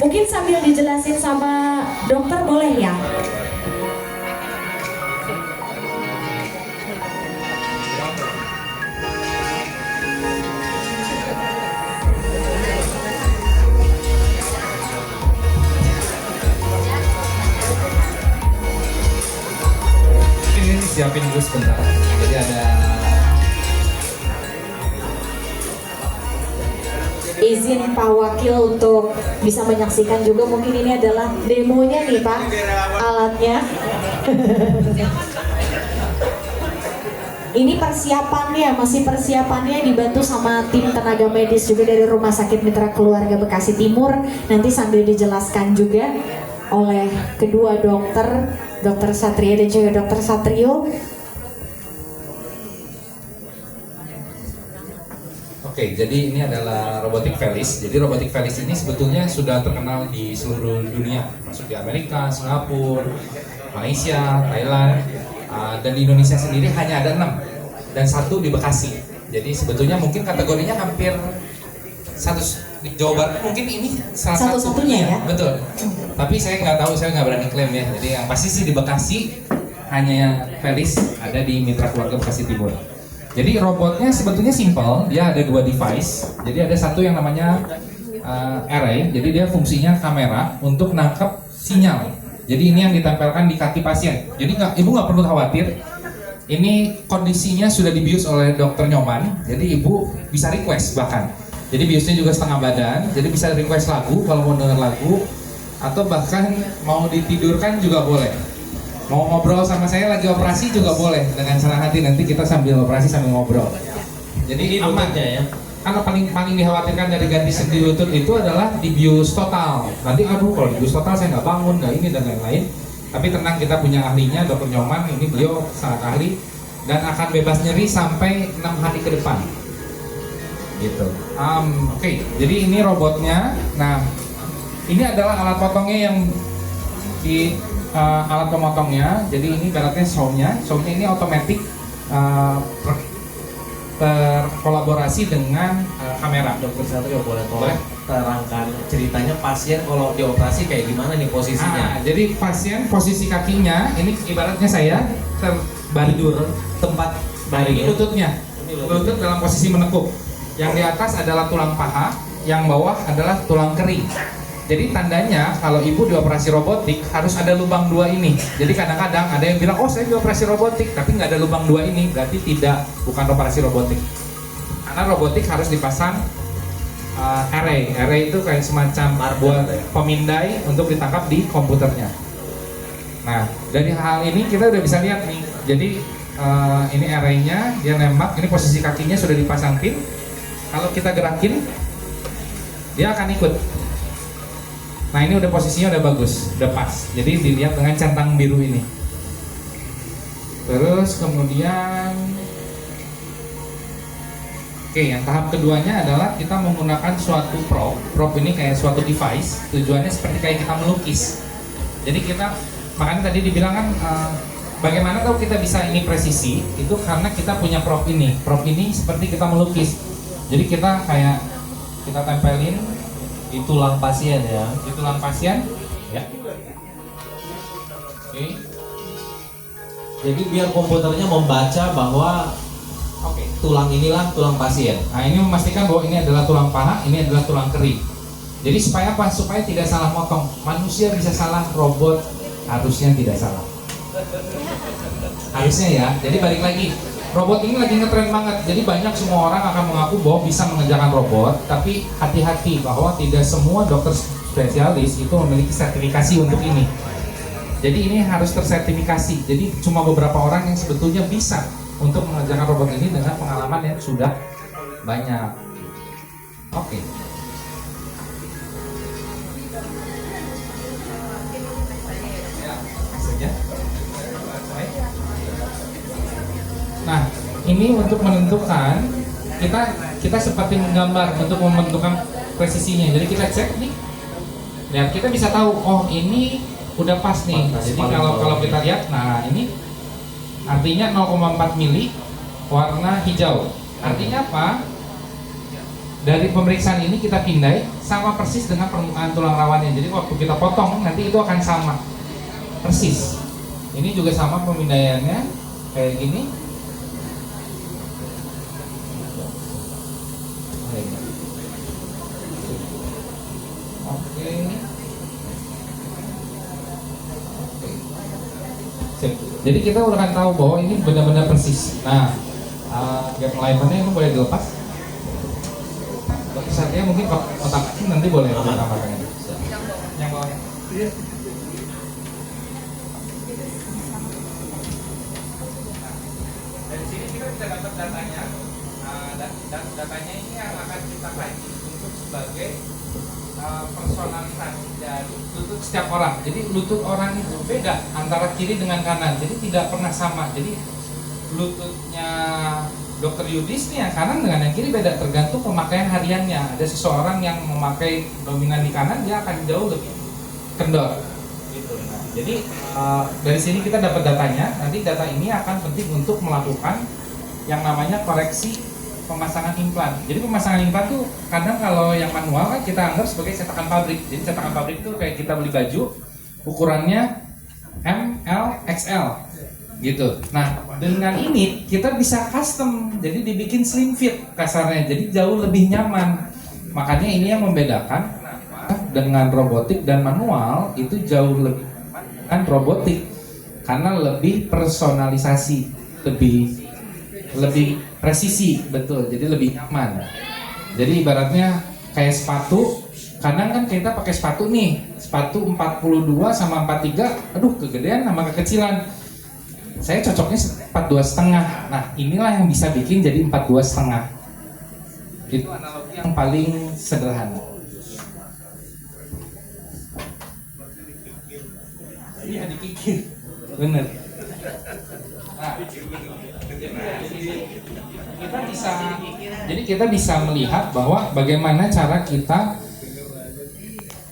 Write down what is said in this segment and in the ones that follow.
Mungkin sambil dijelasin sama dokter boleh ya? Ini siapin dulu sebentar. Jadi ada izin Pak Wakil untuk bisa menyaksikan juga. Mungkin ini adalah demonya nih Pak, alatnya. Ini persiapannya, masih persiapannya dibantu sama tim tenaga medis juga dari Rumah Sakit Mitra Keluarga Bekasi Timur. Nanti sambil dijelaskan juga oleh kedua dokter, Dokter Satria dan juga Dokter Satrio. Oke, jadi ini adalah robotik Felis. Jadi robotik Felis ini sebetulnya sudah terkenal di seluruh dunia, masuk di Amerika, Singapura, Malaysia, Thailand, dan di Indonesia sendiri hanya ada 6 dan 1 di Bekasi. Jadi sebetulnya mungkin kategorinya hampir satu di Jawa Barat mungkin ini salah Satu-satunya ya? Betul. Tapi saya nggak tahu, saya nggak berani klaim ya. Jadi yang pasti sih di Bekasi hanya Felis ada di Mitra Keluarga Bekasi Timur. Jadi robotnya sebetulnya simple, dia ada 2 device. Jadi ada satu yang namanya array, jadi dia fungsinya kamera untuk nangkep sinyal. Jadi ini yang ditempelkan di kaki pasien. Jadi ibu nggak perlu khawatir. Ini kondisinya sudah dibius oleh dokter Nyoman. Jadi ibu bisa request bahkan. Jadi biusnya juga setengah badan. Jadi bisa request lagu kalau mau denger lagu, atau bahkan mau ditidurkan juga boleh. Mau ngobrol sama saya lagi operasi juga boleh dengan senang hati, nanti kita sambil operasi sambil ngobrol. Jadi aman ya. Karena paling dikhawatirkan dari ganti sendi lutut itu adalah dibius total. Nanti aduh kalau dibius total saya nggak bangun, nggak ini dan lain-lain. Tapi tenang, kita punya ahlinya, Dr. Nyoman. Ini beliau sangat ahli dan akan bebas nyeri sampai 6 hari ke depan. Gitu. Oke, jadi ini robotnya. Nah, ini adalah alat potongnya yang di alat pemotongnya. Jadi ini ibaratnya saw-nya ini otomatis terkolaborasi dengan kamera. Dokter Satrio boleh tolong terangkan ceritanya pasien kalau dioperasi kayak gimana nih posisinya? Jadi pasien posisi kakinya ini ibaratnya saya terbandur Tempat dari baringnya. lututnya. Lutut dalam posisi menekuk. Yang di atas adalah tulang paha, yang bawah adalah tulang kering. Jadi tandanya kalau ibu dioperasi robotik harus ada lubang 2 ini. Jadi kadang-kadang ada yang bilang, oh saya dioperasi robotik, tapi nggak ada lubang 2 ini, berarti bukan operasi robotik. Karena robotik harus dipasang array. Array itu kayak semacam buat pemindai untuk ditangkap di komputernya. Nah, dari hal ini kita udah bisa lihat nih. Jadi ini arraynya, dia nembak. Ini posisi kakinya sudah dipasang pin. Kalau kita gerakin, dia akan ikut. Nah ini udah posisinya udah bagus, udah pas. Jadi dilihat dengan centang biru ini. Terus kemudian, oke, yang tahap keduanya adalah kita menggunakan suatu prop. Prop ini kayak suatu device. Tujuannya seperti kayak kita melukis. Jadi kita, makanya tadi dibilang kan, bagaimana tahu kita bisa ini presisi? Itu karena kita punya prop ini. Prop ini seperti kita melukis. Jadi kita kayak kita tempelin Di tulang pasien ya. di tulang pasien, ya. Oke. Jadi biar komputernya membaca bahwa Oke. tulang inilah tulang pasien. Nah ini memastikan bahwa ini adalah tulang paha, ini adalah tulang kering. Jadi supaya apa? Supaya tidak salah motong. Manusia bisa salah, robot harusnya tidak salah. Harusnya ya. Jadi balik lagi, robot ini lagi ngetren banget. Jadi banyak semua orang akan mengaku bahwa bisa mengerjakan robot, tapi hati-hati bahwa tidak semua dokter spesialis itu memiliki sertifikasi untuk ini. Jadi ini harus tersertifikasi. Jadi cuma beberapa orang yang sebetulnya bisa untuk mengerjakan robot ini dengan pengalaman yang sudah banyak. Oke. Ya. Nah, ini untuk menentukan kita seperti menggambar untuk menentukan presisinya. Jadi kita cek nih, ya kita bisa tahu, oh ini udah pas nih. Jadi kalau kita lihat, nah ini artinya 0,4 mili warna hijau. Artinya apa? dari pemeriksaan ini kita pindai sama persis dengan permukaan tulang rawannya. Jadi waktu kita potong nanti itu akan sama persis. Ini juga sama pemindaiannya kayak gini. Oke. Sip. Jadi kita udah akan tahu bahwa ini benar-benar persis. Nah, gap alignment-nya itu boleh dilepas. Saatnya mungkin otak nanti boleh ditambahkan. Yang bawahnya. Dari sini kita bisa dapat datanya. Datanya ini yang akan kita kaji untuk sebagai personalisasi dari lutut setiap orang. Jadi lutut orang itu beda antara kiri dengan kanan. Jadi tidak pernah sama. Jadi lututnya Dokter Yudis nih yang kanan dengan yang kiri beda tergantung pemakaian hariannya. Ada seseorang yang memakai dominan di kanan dia akan jauh lebih kendor. Gitu. Nah, jadi dari sini kita dapat datanya. Nanti data ini akan penting untuk melakukan yang namanya koreksi pemasangan implan. Jadi pemasangan implan tuh kadang kalau yang manual kan kita anggap sebagai cetakan pabrik. Jadi cetakan pabrik itu kayak kita beli baju ukurannya M, L, XL gitu. Nah dengan ini kita bisa custom, jadi dibikin slim fit kasarnya, jadi jauh lebih nyaman. Makanya ini yang membedakan dengan robotik dan manual itu jauh lebih nyaman dengan robotik karena lebih personalisasi, lebih presisi, betul. Jadi lebih nyaman. Jadi ibaratnya kayak sepatu. Kadang kan kita pakai sepatu nih, sepatu 42 sama 43, aduh kegedean sama kekecilan. Saya cocoknya 42,5. Nah inilah yang bisa bikin jadi 42,5. Itu analogi yang paling sederhana. Iya dipikir, bener. Nah, kita bisa melihat bahwa bagaimana cara kita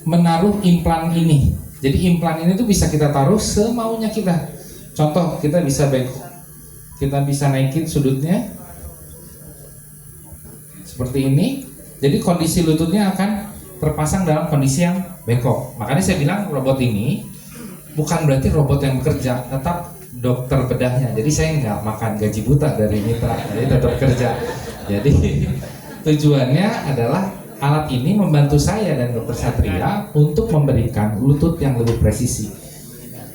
menaruh implan ini. Jadi implan ini tuh bisa kita taruh semaunya kita. Contoh, kita bisa bengkok, kita bisa naikin sudutnya seperti ini. Jadi kondisi lututnya akan terpasang dalam kondisi yang bengkok. Makanya saya bilang robot ini bukan berarti robot yang bekerja, tetap dokter bedahnya. Jadi saya nggak makan gaji buta dari mitra, jadi tetap kerja. Jadi tujuannya adalah alat ini membantu saya dan dokter Satria untuk memberikan lutut yang lebih presisi.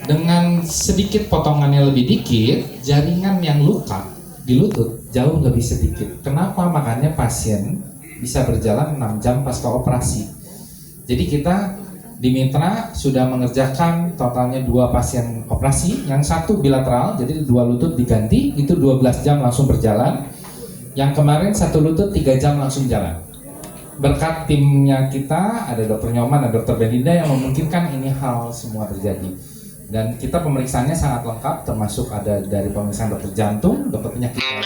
Dengan sedikit potongannya lebih dikit, jaringan yang luka di lutut jauh lebih sedikit. Kenapa? Makanya pasien bisa berjalan 6 jam pasca operasi. Jadi kita di Mitra sudah mengerjakan totalnya 2 pasien operasi, yang satu bilateral, jadi 2 lutut diganti, itu 12 jam langsung berjalan. Yang kemarin 1 lutut 3 jam langsung jalan. Berkat timnya kita, ada Dokter Nyoman dan Dokter Belinda yang memungkinkan ini hal semua terjadi. Dan kita pemeriksaannya sangat lengkap, termasuk ada dari pemeriksaan dokter jantung, dokter penyakit dalam,